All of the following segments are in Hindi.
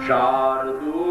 शार्दूल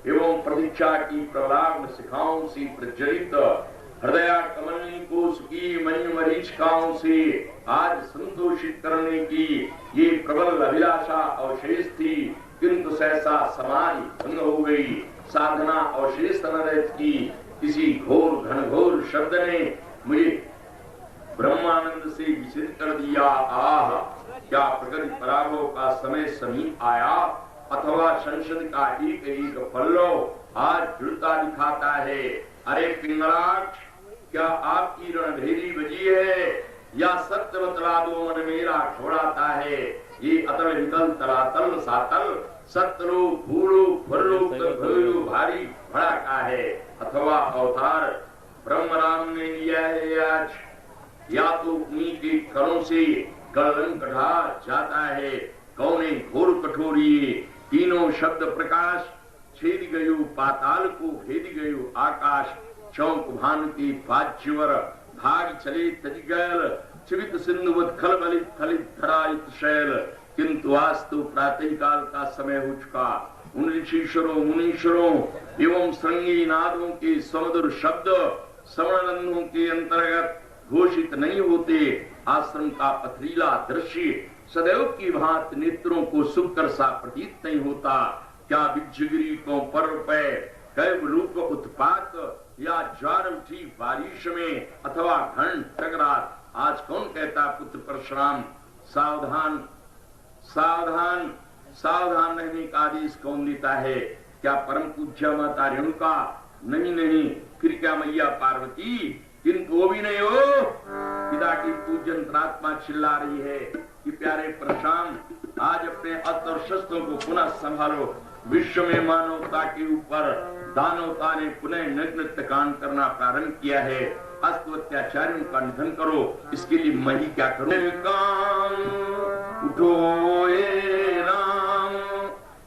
एवं प्रतीक्षा की प्रलाग्न शिखाओं से प्रज्वलित हृदय कमलनी कोश की मणि मरीचिकाओं से आज संतोषित करने की ये प्रबल अभिलाषा अवशेष थी, किंतु सहसा समाधि भंग हो गई। साधना अवशेष न रहती। किसी घोर घनघोर शब्द ने मुझे ब्रह्मानंद से विचलित कर दिया। आह, क्या प्रगति पराभव का समय समीप आया, अथवा संसद का एक एक पल्लव आज जुड़ता दिखाता है। अरे पिंगलाट, क्या आपकी रणभेरी बजी है या सत्य बतला दो मन मेरा घबराता है। ये अतल वितल तलातल सातल सतलो भूलो भरलो भयो भारी भड़ाका है, अथवा अवतार ब्रह्म राम ने लिया है आज, या तो उन्हीं के करों से गर्दन कढ़ा जाता है। कौने घोर कठोरी तीनों शब्द प्रकाश, छेद गयो पाताल को भेद गयो आकाश। चौक भानुति बाज्यवर भाग चले तजगैल, चिवित सिंधुवत खलबलित खलित धरायित शैल। किंतु आज तो प्रातः काल का समय हो चुका। उन ऋषिश्वरों मुनीश्वरों एवं श्रृंगी नादों के समधुर शब्द श्रवणनंदों के अंतर्गत घोषित नहीं होते। आश्रम का पथरीला दृश्य सदैव की भांति नेत्रों को सुखकर सा प्रतीत नहीं होता। क्या बिज्जगिरी को पर्व पे कैव रूप उत्पात, या ज्वार उठी बारिश में, अथवा घन टकरात। आज कौन कहता पुत्र परशुराम सावधान सावधान सावधान रहने का आदेश कौन देता है? क्या परम पूज्य माता रेणुका? नहीं नहीं, फिर क्या मैया पार्वती? किंतु वो भी नहीं हो। पिता की पूजन प्रात्मा चिल्ला रही है कि प्यारे परशुराम, आज अपने अस्त्र और शस्त्रों को पुनः संभालो। विश्व में मानवता के ऊपर दानवता ने पुनः नग्न कांड करना प्रारंभ किया है। अस्त अत्याचारियों का निधन करो, इसके लिए मैं ही क्या करूं? काम उठो ये राम,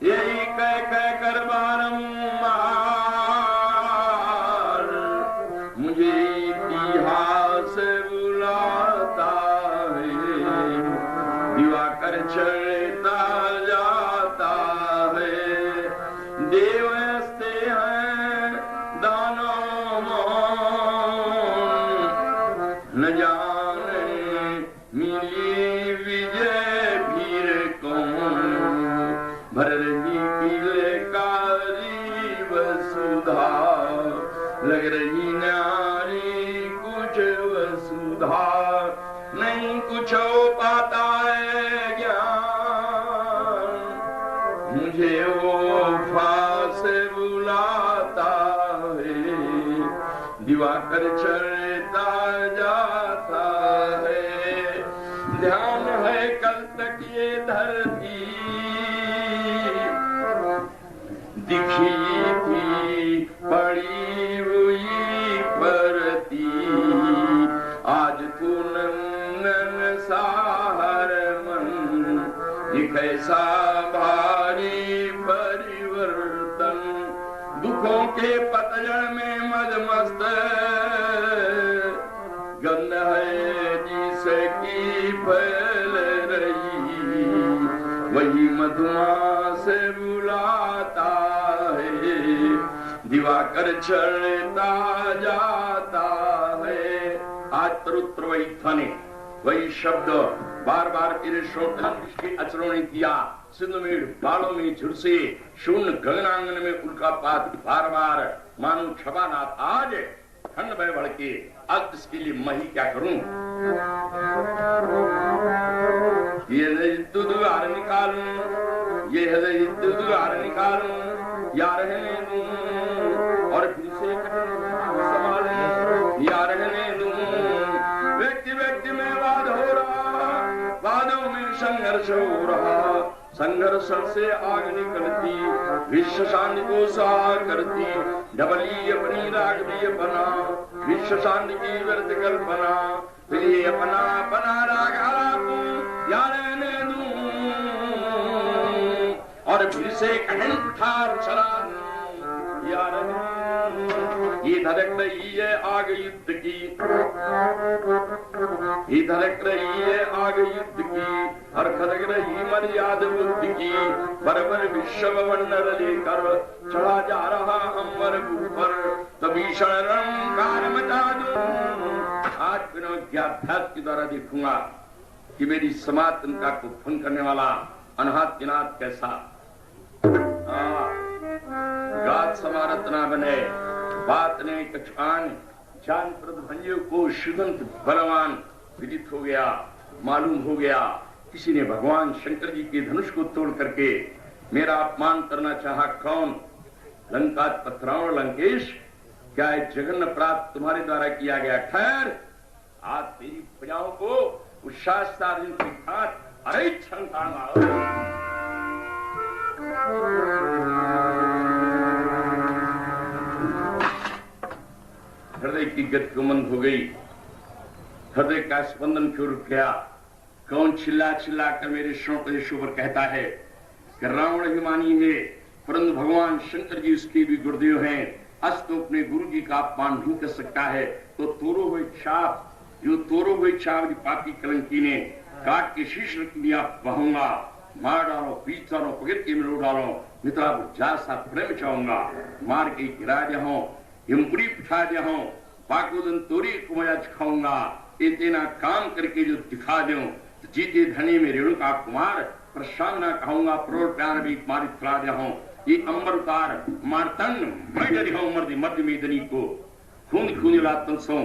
यही कह कह कर बारंबार मुझे इतिहास बुलाता है। दिवाकर चढ़ता जाता है, देव हंसते हैं दानों न जाने मिली विजय भीर कौन। भर रही किलकारी वसुधा, लग रही नारी कुछ वसुधा। नहीं कुछ हो पाता है ज्ञान, मुझे वो फास बुलाता है। दिवाकर चढ़ता जाता है, ध्यान है कल तक ये धरती दिखी थी पड़ी हुई परती। आज तू नंदन साहर मन, ये कैसा भारी परिवर्तन। दुखों के पतझड़ में मदमस्त गंध है जिसकी फैल रही, वही मधुमास बुलाता है। दिवाकर चढ़ता जाता है। आज तरुत्र वही ध्वनि, वही शब्द बार बार तेरे के अचरों ने किया। सिंधु में बालों में झुलसे शून्य गगनांगन में उल्का पात बार बार मानो छबानाथ। आज ठंड में भड़के, अब इसके लिए मैं ही क्या करूं? ये दुद्वार निकालूं, ये दुद्वार निकालूं, या रहने दूं और फिर से संभालूं, या रहने दूं। व्यक्ति व्यक्ति में वाद हो रहा, वादों में संघर्ष हो रहा। संघर्ष से आग निकलती, विश्व शांति को सहा करती। डबली अपनी रागवी बना, विश्व शांति की व्यर्थ कल्पना। फिर ये अपना अपना राग आलापूं, या रहने दूं और फिर से ठार चला दूं, या रहने दूं। ये धड़क रही है आग युद्ध की, ये धड़क रही है आग युद्ध की, और खदक रही मर्याद बुद्ध की। बरबर विश्व वंडर लेकर चढ़ा जा रहा अंबर ऊपर, तो भीषण रंकार मचा दूं। आज विनोद्याभ्यास के द्वारा देखूंगा कि मेरी सनातनता को भंग करने वाला अनाहत किनात कैसा गात समारत ना बने। बात ने कछान जान प्रद भंजो को शुदंत बलवान। विदित हो गया, मालूम हो गया किसी ने भगवान शंकर जी के धनुष को तोड़ करके मेरा अपमान करना चाहा। कौन? लंका पथरावण लंकेश। क्या है जघन्य प्राप्त तुम्हारे द्वारा किया गया? ठहर, आज तेरी प्रजाओं को उस शास्त्रार्जुन के साथ अरे हृदय की गति मंद हो गई, हृदय का स्पंदन क्यों रुक गया? कौन चिल्ला चिल्ला कर मेरे श्रोतदेशों पर कहता है कि रावण अभिमानी है, परंतु भगवान शंकर जी उसके भी गुरुदेव हैं, अस तो अपने गुरु जी का अपमान नहीं कर सकता है। तो तोड़ो हुए छाप, जो तोड़ो हुए छाप पापी कलंकी ने काट के शीश रख दिया, बहूंगा, मार डालो, पीछ डालो, पकड़ के मिलो डालो, मित्रा जा सा प्रेम चाहूंगा, मार के गिरा दिया हूं, हिमपुरी पिठा दिया हूं, बाकोदन तोरी को मजा खाऊंगा, ये तेना काम करके जो दिखा दो तो जीते धनी में रेणु का कुमार प्रशांत ना कहूंगा, प्रोड़ प्यार भी मारी खिला दिया हूं, ये अंबर उतार मारतंड मैं डरी हूं मर्द मर्द में दनी को खून खून लातन सो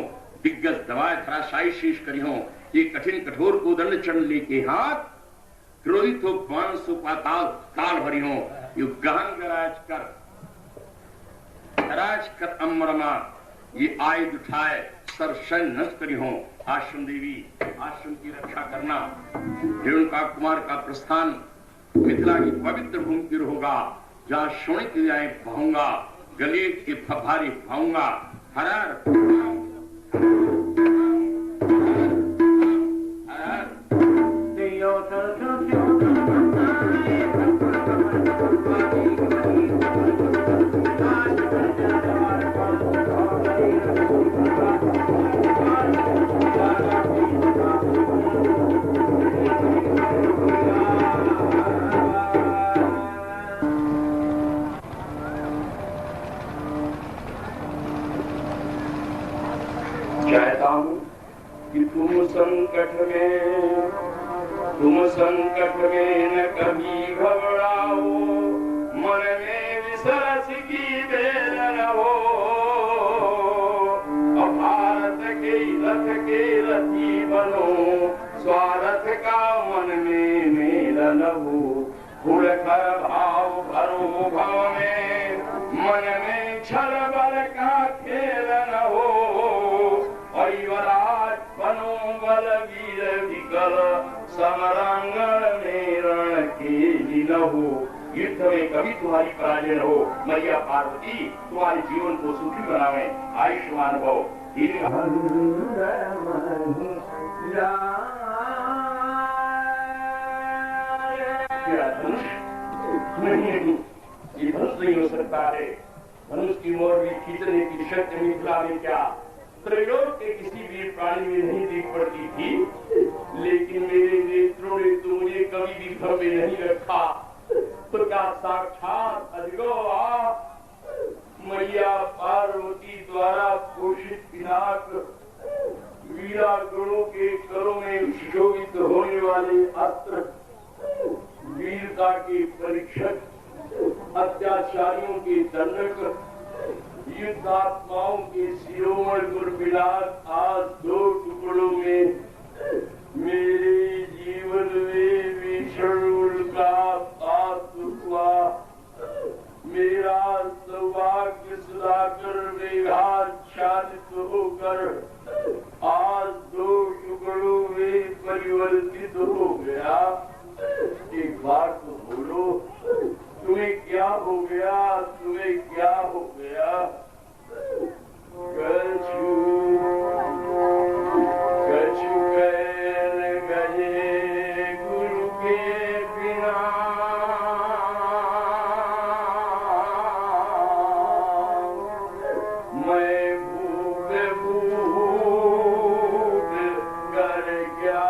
दिग्गज दवाए धराशाई शीश करी हूं, ये कठिन कठोर को दंड चढ़ लेके हाथ क्रोधित हो पान सो पाताल ताल भरी हूं, यु गहन राज कर अमरमा ये आयुध उठाए सरशन नष्ट करी हूं। आश्रम देवी, आश्रम की रक्षा करना, रेणुका कुमार का प्रस्थान मिथिला की पवित्र भूमि पर होगा, जहां शोणित जाए बहूंगा, गले के फफारी भाऊंगा, हरार चाहता हूं कि तुम संकट में न कभी घबराओ, मन में विश्वास की बेल न हो, भारत के रथ के रथी बनो, स्वार्थ का मन में मेल न हो, खुलकर भाव भरो भाव में, मन में छल बल का खेल न हो, परिवराज बनो बलवीर विकल, समरांगण में रण के न हो, युद्ध में कभी तुम्हारी पराजय न हो, मैया पार्वती तुम्हारे जीवन को सुखी बनावे, आयुष्मान भव। ये धनुष नहीं हो सकता है, धनुष की मोर भी खींचने की शक्ति मिथिला में क्या त्रैलोक के किसी भी प्राणी में नहीं दिख पड़ती थी, लेकिन मेरे नेत्रों ने तो मुझे कभी भी घर में नहीं रखा, तो क्या साक्षात अजगो मैया पार्वती द्वारा पोषित पिनाक वीरा गुणों के करों में सुशोभित होने वाले अस्त्र, वीरता के परीक्षक, अत्याचारियों के दंडक, युद्धात्माओं के शिरोमणि गुरबिलास आज दो टुकड़ों में मेरे जीवन में भीषण उल्का हुआ, मेरा सौभाग्य सुधाकर वेगाच्छादित होकर आज दो टुकड़ों में परिवर्तित हो गया। एक बार तो बोलो, तुम्हें क्या हो गया, तुम्हें क्या हो गया? कछु कछु कैल गए गुरु के बिना, मैं भूख भूख कर गया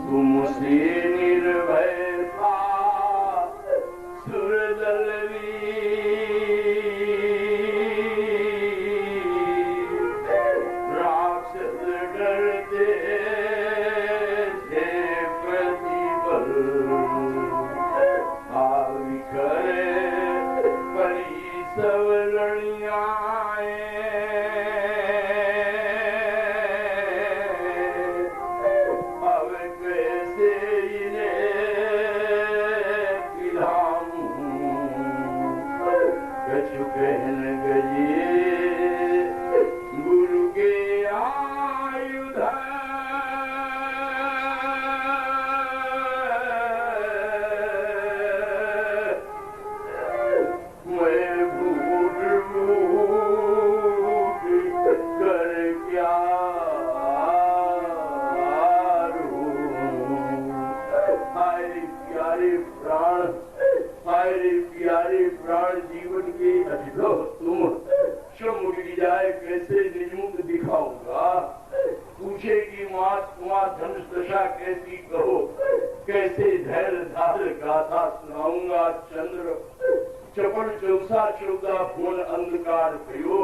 तुमसे निर्भय था सुरदलवी, राक्षस डरते थे प्रतिबल, आविखरे परी सब लड़ियाए गुरु के आयुध मैं भूल कर क्या प्यारे प्राण जीवन के अधिको तुम मुड़ जाए कैसे निर्मुक्त दिखाऊंगा। पूछेगी माँ तुम्हारा धनुष दशा कैसी कहो, कैसे धैर्य धार गाथा सुनाऊंगा। चंद्र चपड़ चौसा चौका भुवन अंधकार भयो,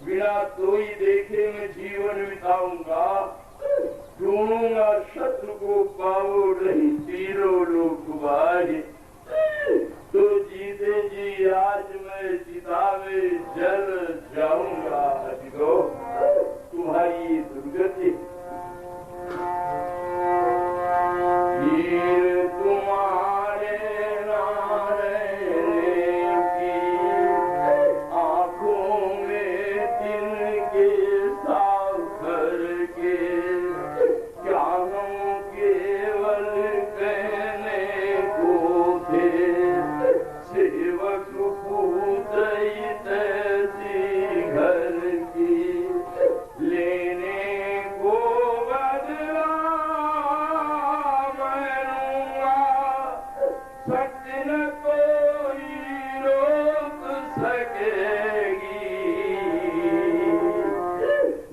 बिना कोई देखे मैं जीवन बिताऊंगा। ढूंढूंगा शत्रु को पाओ नहीं तीरों लोग बाहे, तो जीते जी आज मैं चिता में जल जाऊंगा। अधिको तुम्हारी दुर्गति वीर तुम्हारे नारायण की आंखों में तिनके सागर के, क्या हम केवल कहने को थे। सेवक पूत तैसी घर की, लेने को बदला मैं लूंगा। सत्य न कोई रोक सकेगी,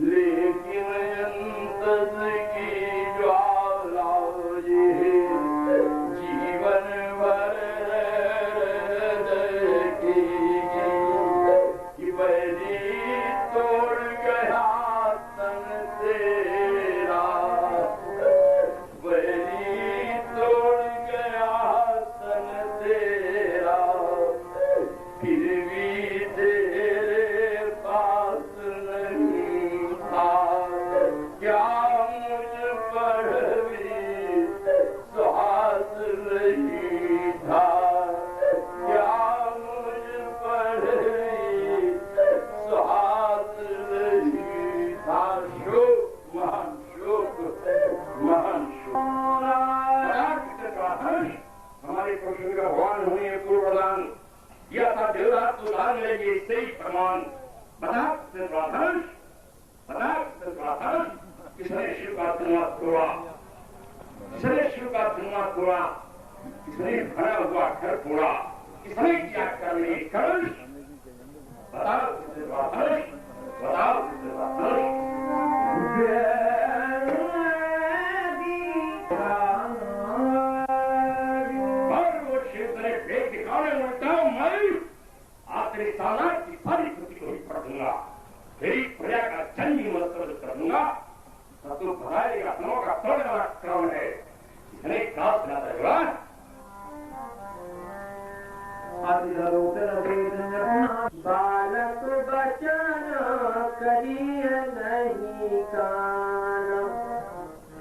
लेकिन अंतस की ज्वाला जीवन भर तोड़ गया तन तेरा, बलि तोड़ गया तन तेरा, फिर भी तेरे पास नहीं था। क्या मुझ पर भी स्वास नहीं था, क्या मुझ पर भी स्वास नहीं था। शोक महान शोक, महान शोक। हमारे कृष्ण का भगवान हुए पूर्वदान दिया था देवराज तो दान लेंगे इससे ही प्रमाण। बता किसने शिव का धन्यवाद तोड़ा, किसने शिव का धन्यवाद तोड़ा, किसने भरा हुआ घर फोड़ा, किसने क्या करने कर। बताओ किसने बताओ किसने आखिरी साला की सारी कृति को ही पढ़ दूंगा, तेरी प्रजा का जन्म मस्तक कर दूंगा। तब तो भगाएगा अपनों का तोड़ने वाला क्रम है, इसने काश ना देगा। बालक बचन करिय नहीं कान,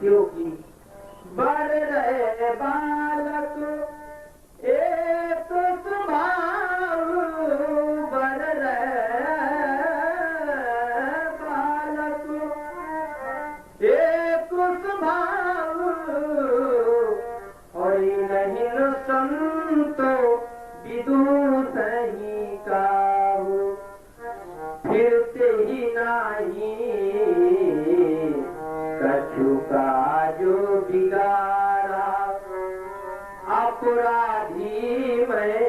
क्योंकि बर रहे बालक एक स्वभाव, बर रहे बालक एक स्वभाव, और नहीं न संतो विदुष ही काहू, फिरते ही नहीं कछु का जो बिगाड़ा। अपराधी मैं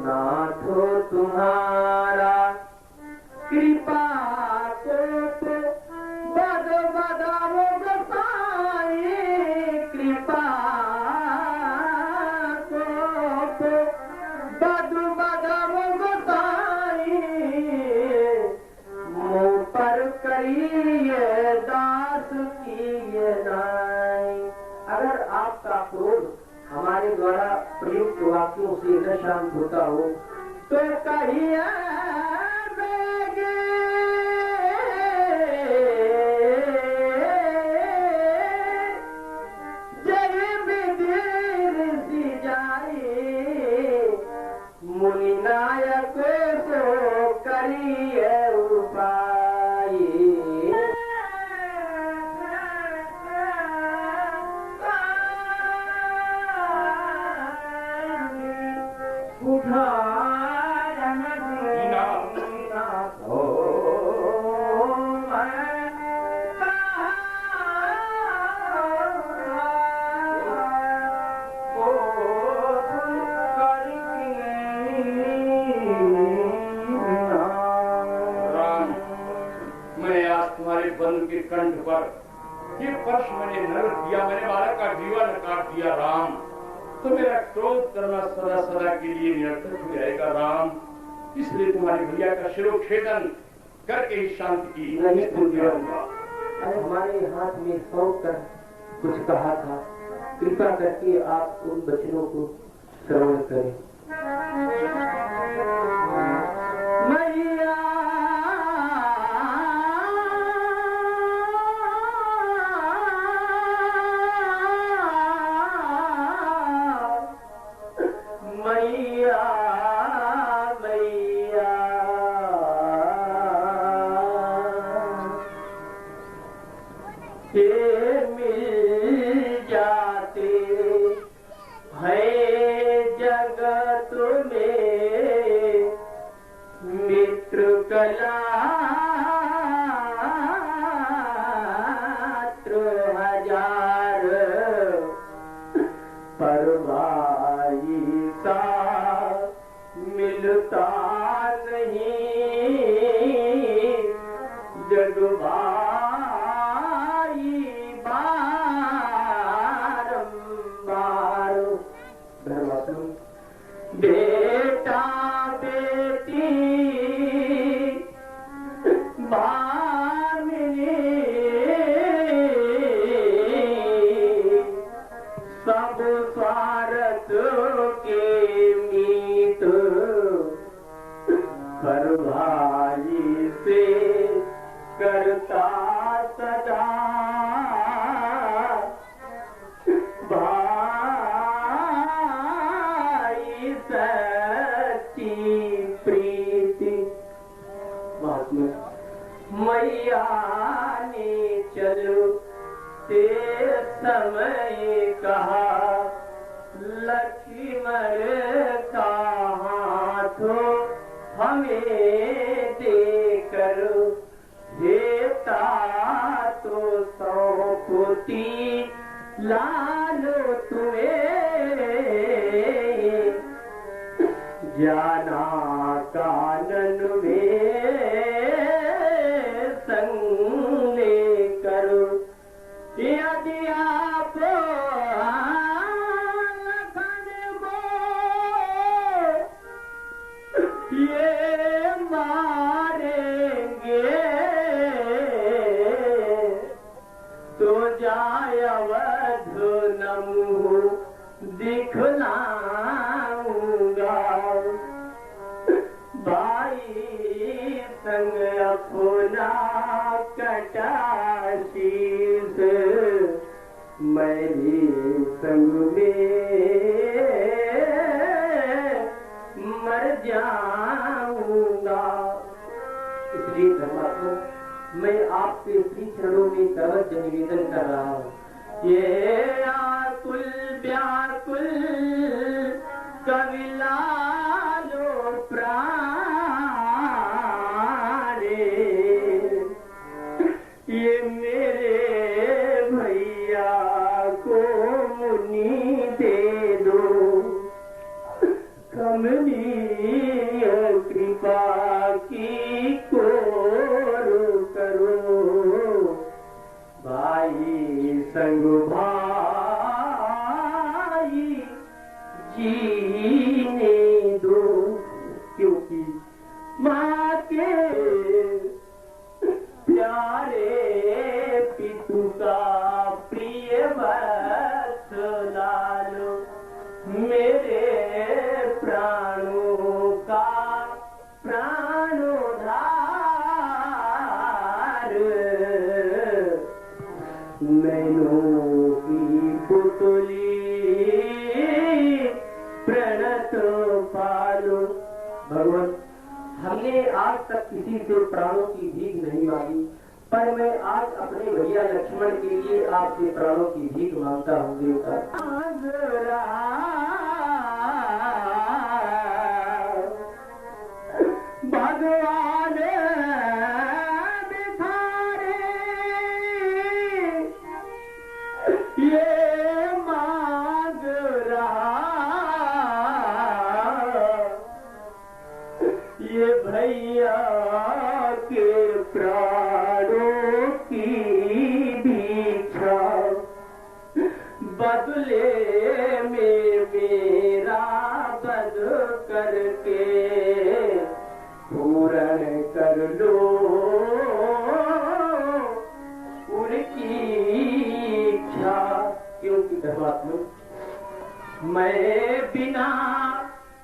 नाथो तुम्हारा, कृपा को बद बदारो गोसाई, कृपा को बद बदारो गोसाई, मुँह पर करिए दास की नाई। अगर आपका क्रोध हमारे द्वारा प्रयुक्त वाक्यों से न शांत होता हो तो कहिए बेगे जय विदेर सी जाए, मुनि नायक ये वर्ष मैंने नरक किया, मैंने बालक का जीवन काट दिया राम, तो मेरा क्रोध करना सदा सदा के लिए निरर्थक हो जाएगा राम। इसलिए तुम्हारे भैया का शिरोच्छेदन करके ही शांति की नहीं पूज्य, अरे हमारे हाथ में सौंप कर कुछ कहा था, कृपा करके आप उन वचनों को श्रवण करें। मैया मैया मैया ये मिल जाते हैं जगत में मित्र कलात्र हजार, पर भाई सा मिलता नहीं जग भाई बारंबार। बेटा बेटी भामिनी सब स्वार्थ के मीत, हर भाई से करता सदा भाई सच्ची प्रीति। मैया ने चलो ते समय कहा, लक्ष्मण का हाथों हमें देकर देता तो सौंपती लालो तुम्हें, जाना कानन में संग लेकर। यदि आप लखन को ये मारेंगे तो जाय अवध नमु दिखलाऊंगा, भाई संग अपना कटाशीस मैं भी संग में मर जाऊंगा। इसलिए धर्मात्मा मैं आपके श्री चरणों में करवत निवेदन कर रहा हूँ। ये आकुल व्याकुल कविलालो प्राणे, ये मेरे भैया को मुनि दे दो, कमनीय कृपा की कोर करो, भाई संग भाई जीने दो। क्योंकि माँ के प्यारे पितु का प्रिय वत्स लालो, मेरे प्राणों का प्राणोधार, नैनों की पुतली प्रणत पालो। भगवान, हमने आज तक किसी से प्राणों की भीख नहीं मांगी, पर मैं आज अपने भैया लक्ष्मण के लिए आपसे प्राणों की भीख मांगता हूँ देवता। भगवान बिठारे ये मांग रहा, ये भैया के प्राणों की भीख बदले में मेरा बद करके पूर्ण कर लो उनकी इच्छा। क्योंकि धर्मात्मा मैं बिना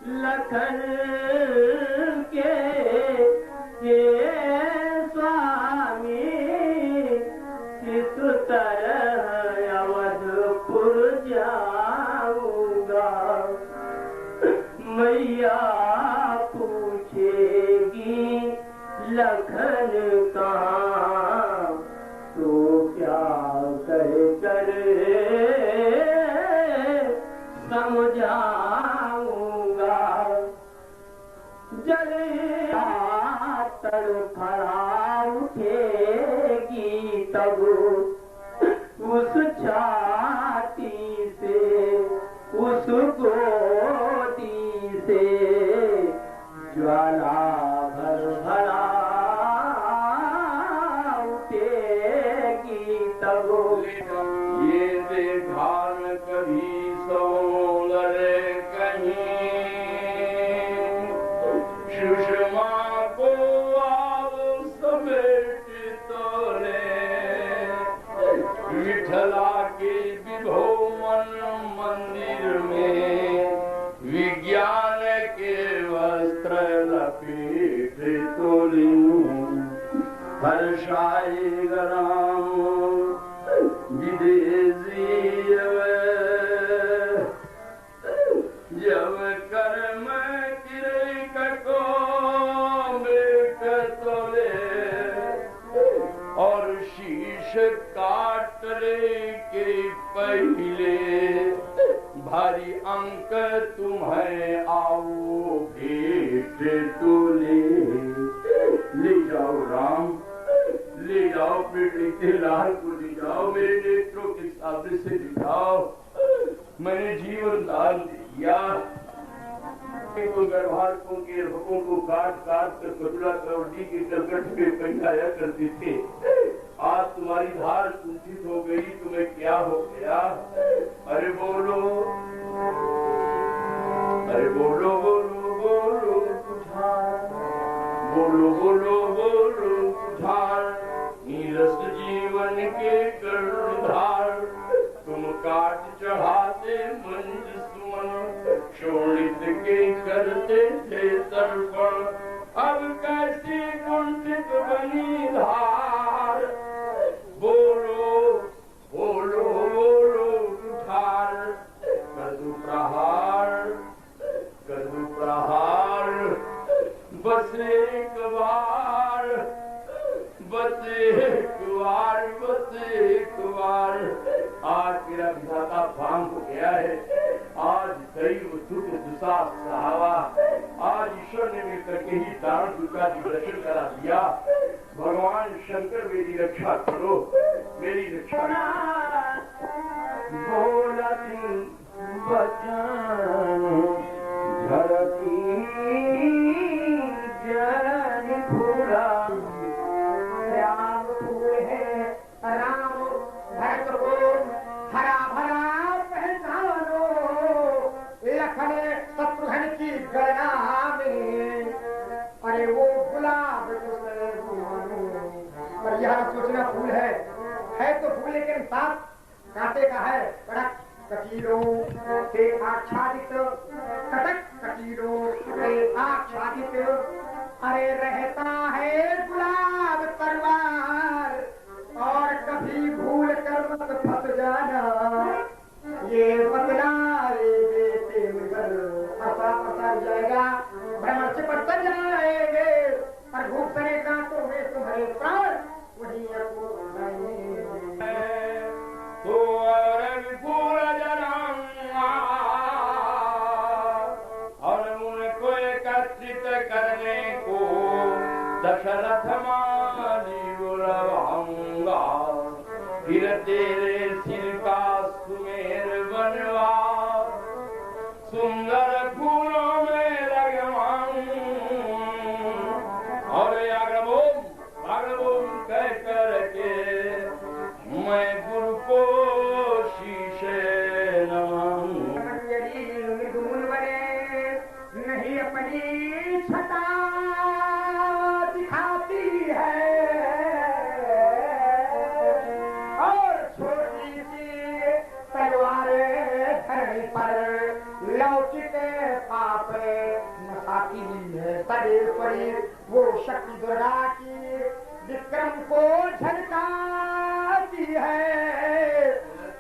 लखन के ये स्वामी किस तरह अवधपुर जाऊंगा। मैया पूछेगी लखन कहाँ, तो क्या कह कर समझाऊंगा। जले तड़फड़ा उठेगी तब उस छाती से, उस गोदी से ज्वाला भर भरा उठेगी तब। ये देखा न कभी सोलर कहीं, सुषमा को आव समेट तोले, विठला के विभो मन मंदिर में विज्ञान के वस्त्र लपेट तोली। हर्षाएगा राम विदेशी जब कर्म गिरे कको बेट तोले, और शीश काटने के पहले भारी अंक तुम्हें आओ भेंट तोले। ले जाओ राम, ले जाओ बेटे के लाल को, ले जाओ मेरे नेत्रों के सामने से दिखाओ। मैंने जीवन दान दिया, गर्भारकों के हकों को काट काट कर कटुला कवड़ी के टकट में पहनाया करते थे। आज तुम्हारी धार कुंठित हो गई, तुम्हें क्या हो गया? अरे बोलो, अरे बोलो बोलो बोलो तुझार, बोलो बोलो बोलो तुझार, नीरस जीवन के कर्णधार। तुम काट चढ़ाते मंज सुमन, शोणित के करते थे तर्पण। अब कैसी कुंठित बनी धार, बोलो बोलो बोलो तुझार। कदु प्रहार, कदु प्रहार, बस एक बार, बस एक बार, बस एक बार। आज मेरा विधाता भांग हो गया है, आज दैव दुख दुसा सहावा। आज ईश्वर ने मिलकर के ही दारुण दुर्गा जी दर्शन करा दिया। भगवान शंकर मेरी रक्षा करो, मेरी रक्षा। बोला बचन झड़की जन भूरा, राम फूल है राम भरत को हरा भरा पहचानो। लखन शत्रुघ्न की गणना में, अरे वो गुलाब पर यह सोचना फूल है तो फूल, लेकिन साथ कांटे का है। कड़क कटीलों से आच्छादित, कटक कटीलों से आच्छादित, अरे रहता है गुलाब तलवार। और कभी भूल कर मत फंस जाना, ये बदला रे बेटे मगर फंसा फंसा जाएगा, भ्रमर से पड़ जाएंगे। और भूख करे गांठों में तुम्हारे प्राण वही तो पूरा जनाऊंगा, और उनको एकत्रित करने को दशरथ माली बुलवाऊंगा। फिर तेरे सिर का सुमेर बनवा, सुंदर फूलों में लगवाऊं। और अग्रबोम कह करके मैं गुरु को शीशे सर्वेश्वरी वो शक्ति दुर्गा की विक्रम को झलकाती है।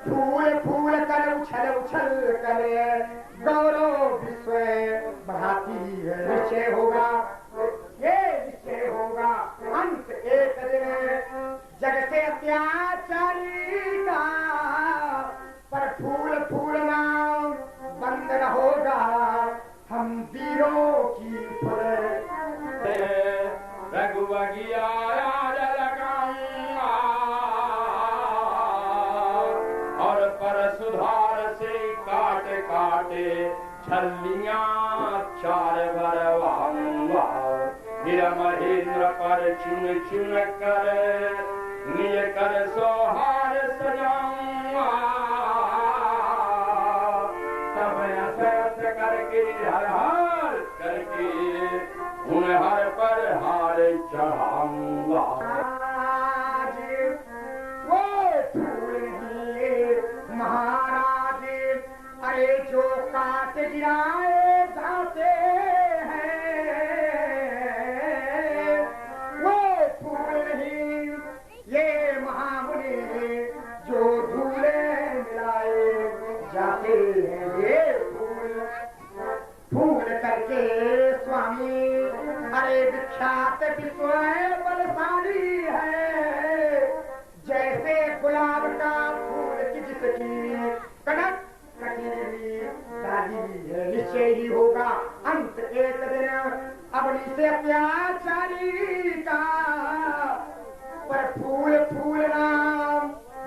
फूल फूल कर उछल उछल कर गौरव विश्व बढ़ाती है। निश्चय होगा, ये निश्चय होगा अंत एक दिन जग से अत्याचारी का, पर फूल फूलना बंद न होगा हम वीरों की फुल। रघुवगिया और पर सुधार से काटे काटे छलियां चार भरवाऊंगा। हीरा महेंद्र पर चुन चुन कर निज कर सोहार सजाऊंगा। तब असत करके हर हार करके उन हर पर हार चढ़ाऊंगा। वो फूल दिए महाराज, अरे जो काट गिराए जाते हैं, वो फूल नहीं ये महामुनि जो धूले मिलाए जाते हैं। ये फूल फूल करके स्वामी अरे विख्यात विश्व बलशाली है। जैसे गुलाब का फूल की जिसकी कनक कटी डाली है। निश्चय ही होगा अंत एक दिन अपनी से अत्याचारी का, पर फूल फूलना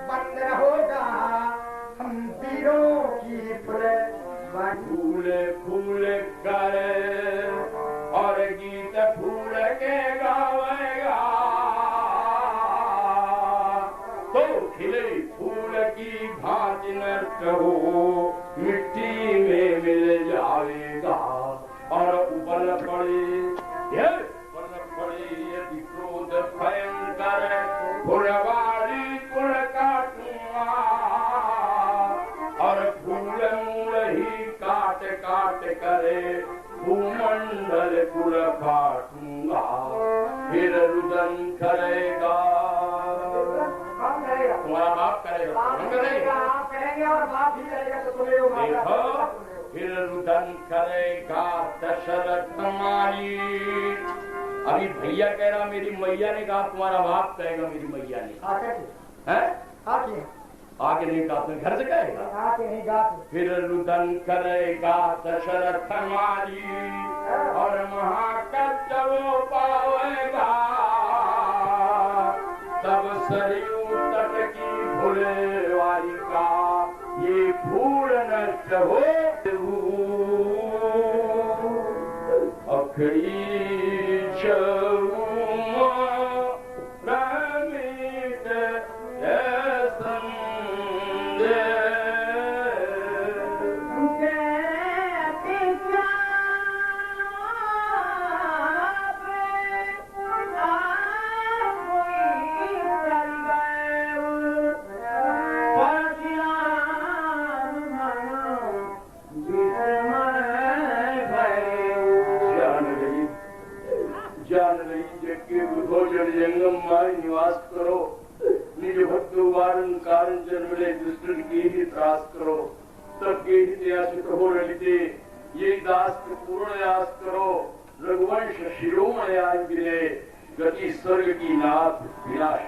बंद न होगा हम वीरों की फुल। फूल फूल कर और गीत फूल के गावेगा, तो खिले फूल की भांति नष्ट हो मिट्टी में मिल जाएगा। और उबल पड़े यदि क्रोध भयंकर फुलवाड़ी कुल काटूंगा। और फूल मूल ही काट काट करे भूमंडल कुल काटूंगा। फिर रुदन करेगा तुम्हारा बाप करेगा, हम करेंगे, आप करेंगे और बाप भी करेगा तो तुम्हें वो देखो। फिर रुदन करेगा दशरथ मारी। अभी भैया कह रहा मेरी मैया ने कहा, तुम्हारा बाप कहेगा मेरी मैया ने। है आगे नहीं कहा, अपने घर से कहेगा आके नहीं गाते। फिर रुदन करेगा दशरथ मारी और महाकष्ट वो पावेगा। तब सरयू तट की फुलवारी का ये फूल नष्ट हो। अखड़ी जंगम माय निवास करो। निज भक्त वारण कारण जन्मले दुष्टन के ही त्रास करो। सबके हित याचित हो ललिते ये दास पूर्ण यास करो। रघुवंश शिरोमणि आज गिरे गति स्वर्ग की नाथ विनाश।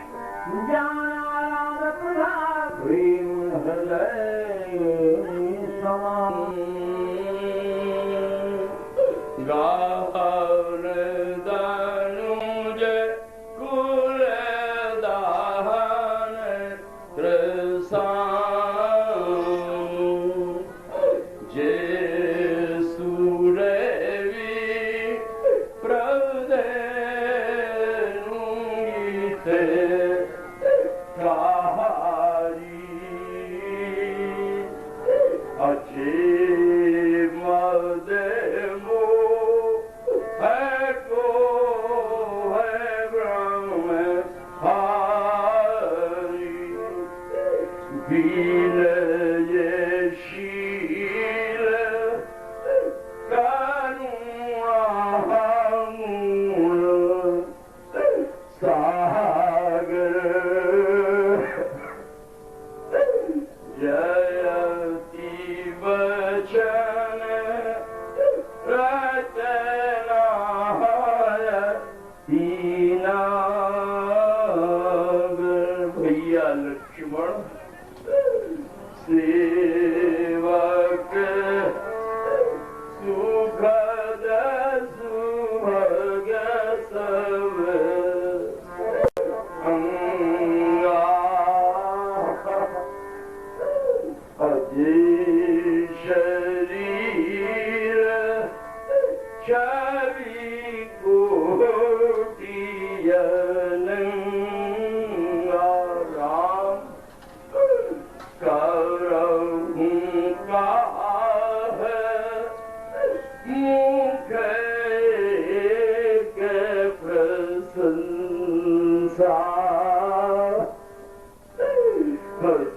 सा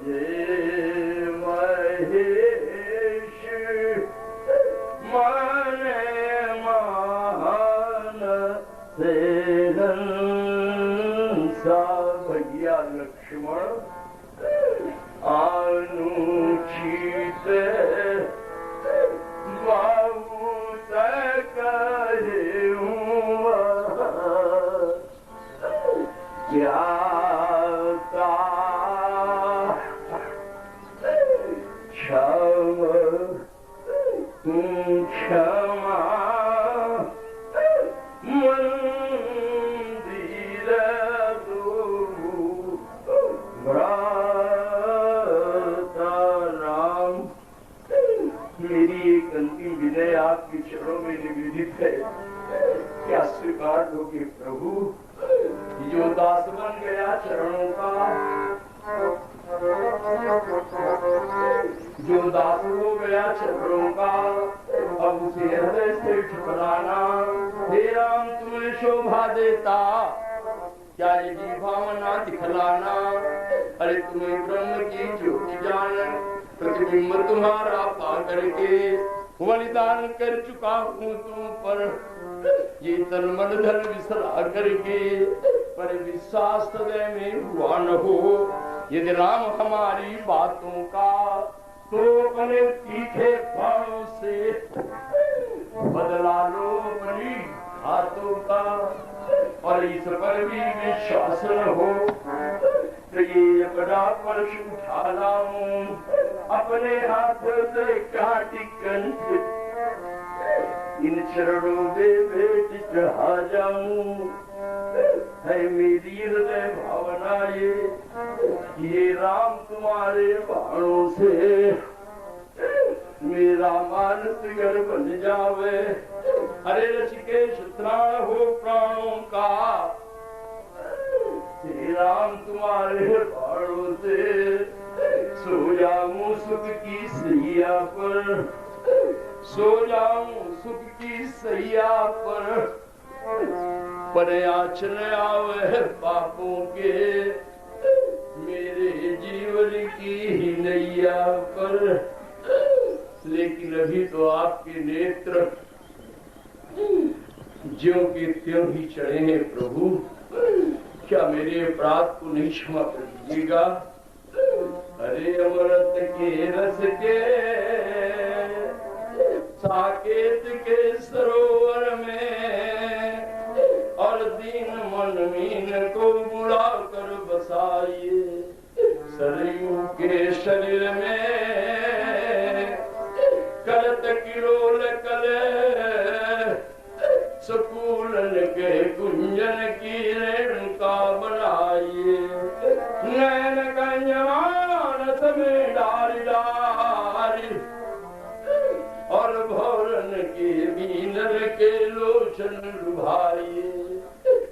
जय महेश माने महान सा भैया लक्ष्मण अनुचित बाबू करे ज्ञाता क्षमा मंदिर राम। मेरी एक अंतिम विनय आपके चरणों में निवेदित है, क्या स्वीकार लोगे प्रभु? जो दास बन गया चरणों का, जो दास हो गया चरणों का, अब उसे हृदय से ठुकराना। हे राम तुम्हें शोभा देता, क्या ये भावना दिखलाना? अरे तुम्हें ब्रह्म की ज्योति जान, प्रतिबिंब तुम्हारा पा करके बलिदान कर चुका हूँ तुम पर, ये तन मन धन विसरा करके, पर विश्वास हृदय में हुआ न हो यदि राम हमारी बातों का, तो अपने तीखे बाणों से बदला लो अपनी हाथों का। और इस पर भी विश्वास न हो तो ये बड़ा परश उठा लाऊं अपने हाथों से काट कंठ, इन चरणों में भेंट चढ़ा जाऊं। है मेरी हृदय भावना ये राम तुम्हारे बाणों से मेरा मानस घर बन जावे। अरे ऋषिकेश त्राण हो प्राणों का, श्री राम तुम्हारे बाणों से सो जाऊं सुख की सैया पर, सो जाऊं सुख की सैया पर आचरण आवे पापों के मेरे जीवन की ही नैया पर। लेकिन अभी तो आपके नेत्र ज्यों के त्यों ही चढ़े हैं प्रभु, क्या मेरे अपराध को नहीं क्षमा कर दीजिएगा? अरे अमृत के रस के साकेत के सरोवर में और दीन मन मीन को बुला कर बसाइए, सरयू के शरीर में करत किरोल करे, सकूलन के कुंजन की रेणुका बनाइए, नैन कंजमान में डारी डारी और भौरन के मीनर के लोचन लुभाइए।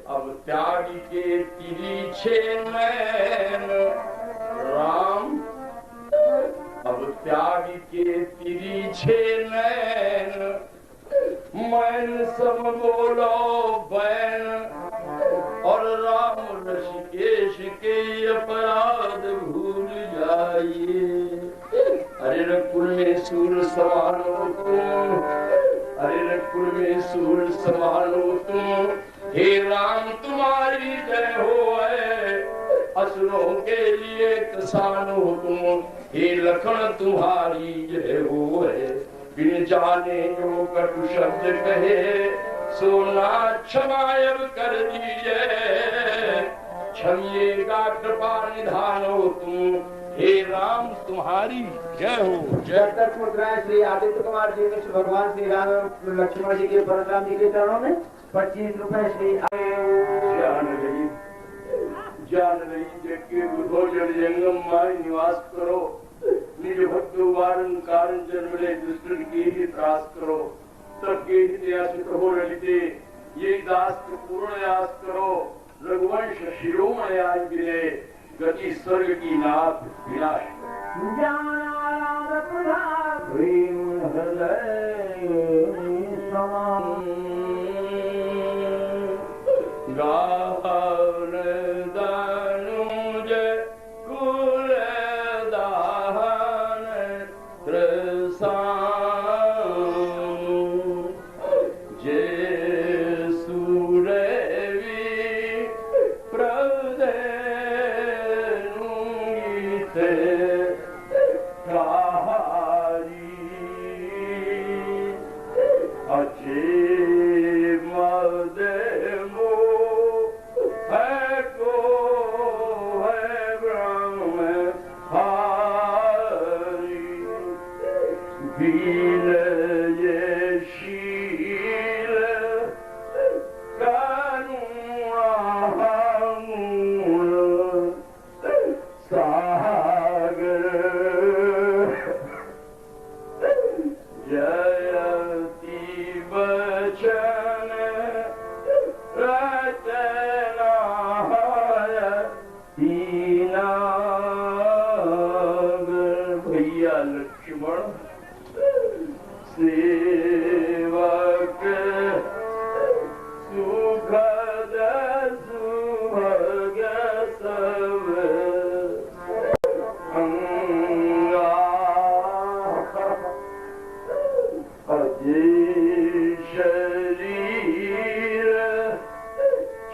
अब त्यागी के तिरछे नैन राम, अब त्यागी के तिरछे नैन मैन सब बोलो बैन, और राम ऋषिकेश के अपराध भूल जाइए। अरे रकुल में सूर समानो तुम, अरे रकुल में सूर समानो तुम, हे राम तुम्हारी जय हो असुरों के लिए किसानो तुम, हे लखन तुम्हारी जय हो बिन जाने जो कटु शब्द कहे, सोना क्षमायब कर दीजिए, क्षमिएगा कृपा निधान हो तुम, हे राम तुम्हारी जय हो जय। मुद्राएं श्री आदित्य कुमार जी ने भगवान श्री राम लक्ष्मण जी के परशुराम जी के चरणों में 25 रुपए श्री जान रही जबकि बुधो जन जंगम माय निवास करो, निज भक्त वारण कारण जन्मले दुष्टन की ही त्रास करो, सबके हितयासित हो ललिते ये दास पूर्ण यास करो, रघुवंश शिरोमणि आज गिरे गति स्वर्ग की नाथ विनाश गान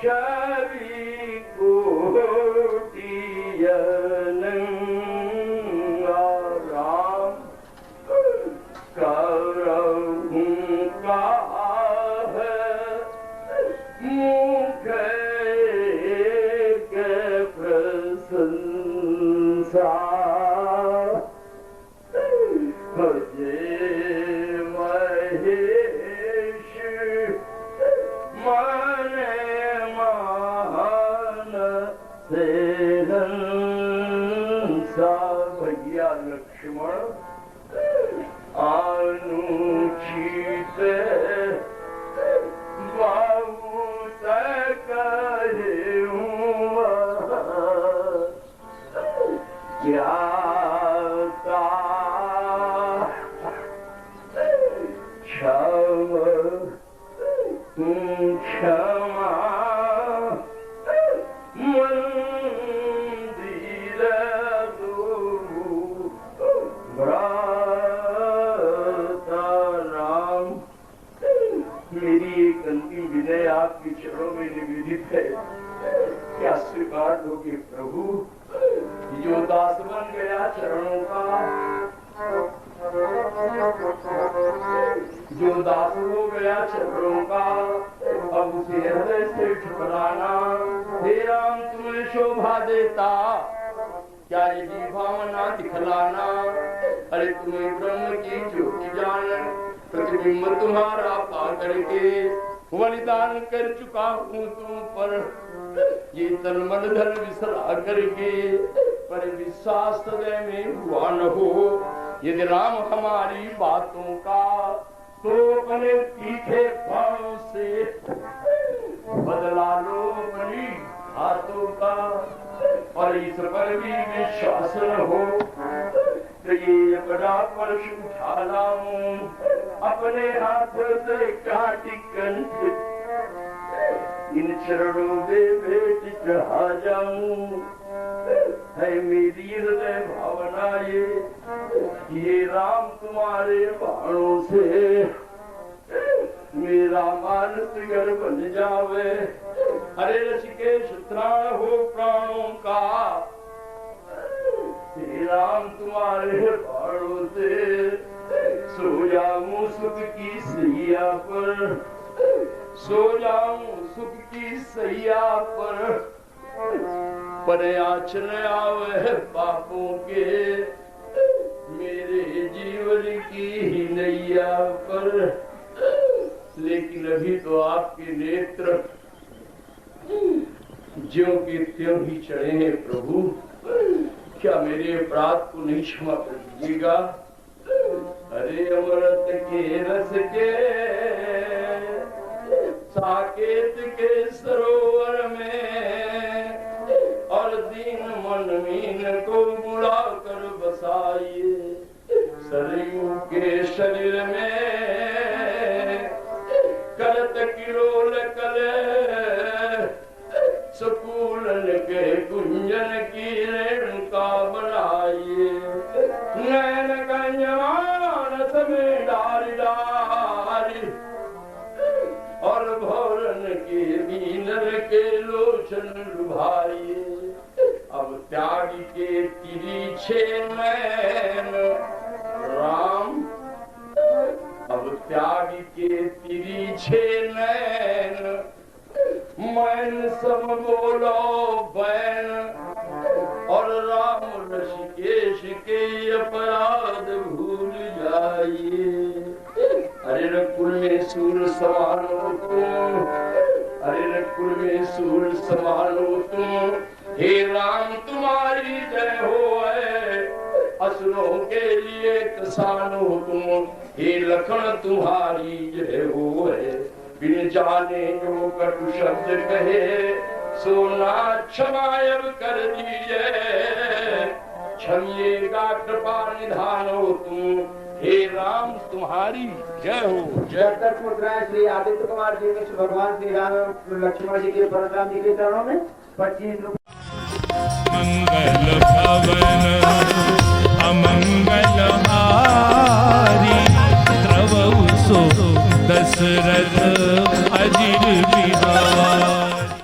छवि कोटियन राम करहूं का मुख के प्रशंसा भजे महेश मन मान से हंसा भैया लक्ष्मण अनुचित बहुत ज्ञाता क्षमा मंदिर राम। मेरी एक अंतिम विनय आपके चरणों में निवेदित है, क्या स्वीकार दोगे प्रभु? जो दास बन गया चरणों का, जो दास हो गया चरणों का, अब उसे हृदय से ठुकराना। हे राम तुम्हें शोभा देता, क्या यही भावना दिखलाना? अरे तुम्हें ब्रह्म की ज्योति जान, प्रतिबिंब तुम्हारा पा करके बलिदान कर चुका हूँ तुम पर, ये तन मन धन विसरा करके, पर विश्वास सदैव में हुआ न हो। यदि राम हमारी बातों का, तो अपने तीखे पांव से बदला लो अपनी हाथों का, और इस पर भी विश्वास न हो तो ये बड़ा परश उठा लाऊं अपने हाथों से काटी कंठ, इन चरणों में भेंट चढ़ा जाऊं। है मेरी हृदय भावना ये राम तुम्हारे बाणों से मेरा मानस घर बन जावे। अरे ऋषिकेश त्राण हो प्राणों का, हे राम तुम्हारे बाणों से सो जाऊं सुख की सैया पर, सो जाऊं सुख की सैया पर आचन आवे पापों के मेरे जीवन की ही नैया पर। लेकिन अभी तो आपके नेत्र ज्यों के त्यों ही चढ़े हैं प्रभु, क्या मेरे अपराध को नहीं क्षमा कर दीजिएगा? अरे अमृत के रस के साकेत के सरोवर में, और दीन मन मीन को बुला कर बसाइए, सरयू के शरीर में करत किरोल कले, सुकूलन के कुंजन की रेणुका बनाइए, नैन कन्यान समय डारी डारी, और भौरन के मीनर के लोचन लुभाइए। अब त्यागी के तिरछे नैन राम, अब त्यागी के तिरछे नैन मैन सब बोलो बैन, और राम ऋषिकेश के अपराध भूल जाइए। अरे रकुल में सूर समान हो तुम, अरे रकुल में सूर समान हो तुम, हे राम तुम्हारी जय हो है, असुरों के लिए किसान हो तुम, हे लखन तुम्हारी जय हो है। बिन जाने जो कटु शब्द कहे, सोना क्षमायब कर दीजिए, क्षमिएगा कृपा निधान हो तुम, हे राम तुम्हारी जय हो जय। मुद्राएं श्री आदित्य कुमार जी ने भगवान श्री राम लक्ष्मण जी के परशुराम जी के चरणों में 25 रुपए। मंगल भवन अमंगल हारी, द्रवौ सो दशरथ अजिर बिहारी।